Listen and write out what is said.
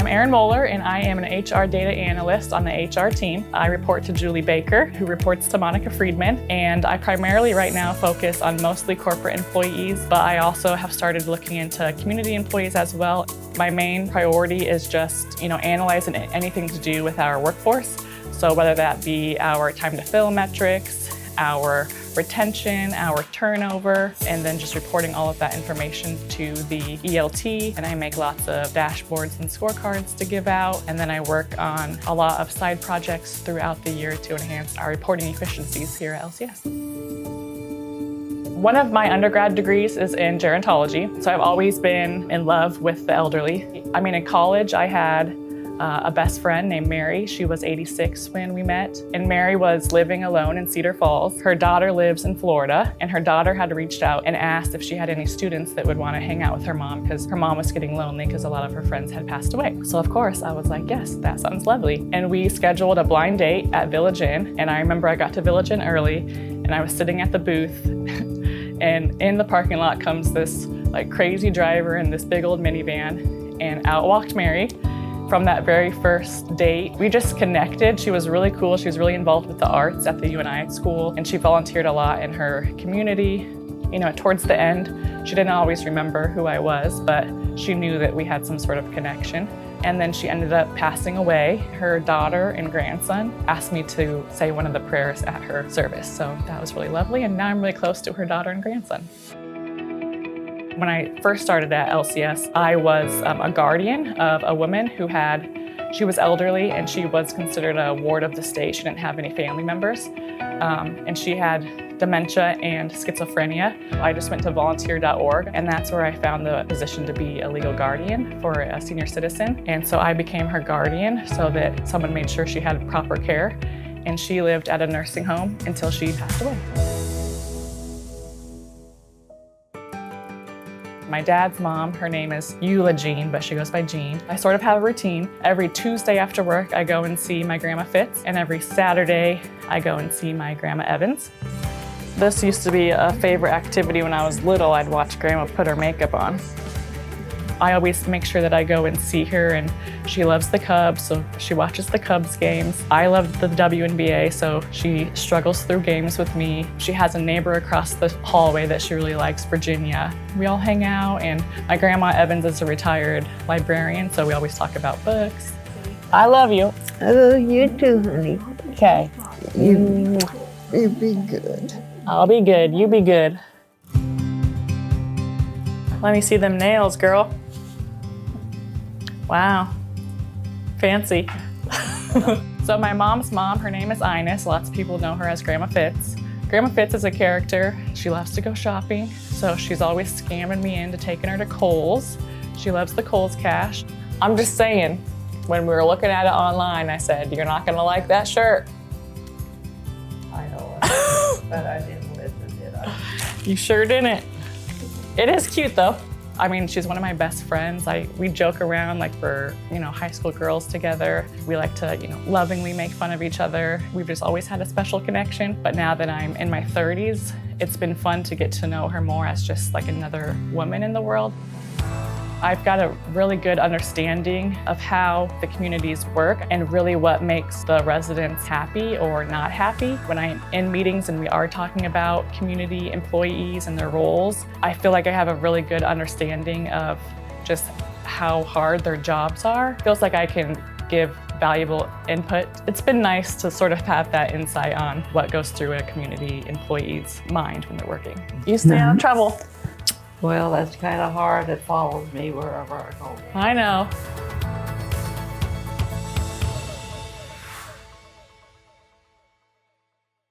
Erin Moeller, and I am an HR data analyst on the HR team. I report to Julie Baker, who reports to Monica Friedman, and I primarily right now focus on mostly corporate employees, but I also have started looking into community employees as well. My main priority is just, analyzing anything to do with our workforce. So whether that be our time to fill metrics, our retention, our turnover, and then just reporting all of that information to the ELT. And I make lots of dashboards and scorecards to give out. And then I work on a lot of side projects throughout the year to enhance our reporting efficiencies here at LCS. One of my undergrad degrees is in gerontology, so I've always been in love with the elderly. In college I had a best friend named Mary. She was 86 when we met, and Mary was living alone in Cedar Falls. Her daughter lives in Florida, and her daughter had reached out and asked if she had any students that would want to hang out with her mom because her mom was getting lonely because a lot of her friends had passed away. So of course I was like, yes, that sounds lovely. And we scheduled a blind date at Village Inn, and I remember I got to Village Inn early, and I was sitting at the booth, and in the parking lot comes this crazy driver in this big old minivan, and out walked Mary. From that very first date, we just connected. She was really cool. She was really involved with the arts at the UNI school, and she volunteered a lot in her community. Towards the end, she didn't always remember who I was, but she knew that we had some sort of connection. And then she ended up passing away. Her daughter and grandson asked me to say one of the prayers at her service. So that was really lovely, and now I'm really close to her daughter and grandson. When I first started at LCS, I was a guardian of a woman she was elderly, and she was considered a ward of the state. She didn't have any family members, and she had dementia and schizophrenia. I just went to volunteer.org, and that's where I found the position to be a legal guardian for a senior citizen. And so I became her guardian so that someone made sure she had proper care, and she lived at a nursing home until she passed away. My dad's mom, her name is Eula Jean, but she goes by Jean. I sort of have a routine. Every Tuesday after work, I go and see my Grandma Fitz, and every Saturday, I go and see my Grandma Evans. This used to be a favorite activity when I was little. I'd watch Grandma put her makeup on. I always make sure that I go and see her, and she loves the Cubs, so she watches the Cubs games. I love the WNBA, so she struggles through games with me. She has a neighbor across the hallway that she really likes, Virginia. We all hang out, and my Grandma Evans is a retired librarian, so we always talk about books. I love you. I love you too, honey. Okay. You be good. I'll be good. You be good. Let me see them nails, girl. Wow, fancy. So my mom's mom, her name is Ines. Lots of people know her as Grandma Fitz. Grandma Fitz is a character. She loves to go shopping, so she's always scamming me into taking her to Kohl's. She loves the Kohl's cash. I'm just saying, when we were looking at it online, I said, you're not gonna like that shirt. I know, but I didn't listen, did I? You sure didn't. It is cute though. She's one of my best friends. We joke around like we're, high school girls together. We like to, lovingly make fun of each other. We've just always had a special connection. But now that I'm in my 30s, it's been fun to get to know her more as just like another woman in the world. I've got a really good understanding of how the communities work and really what makes the residents happy or not happy. When I'm in meetings and we are talking about community employees and their roles, I feel like I have a really good understanding of just how hard their jobs are. It feels like I can give valuable input. It's been nice to sort of have that insight on what goes through a community employee's mind when they're working. You stay out of trouble. Well, that's kind of hard. It follows me wherever I go. I know.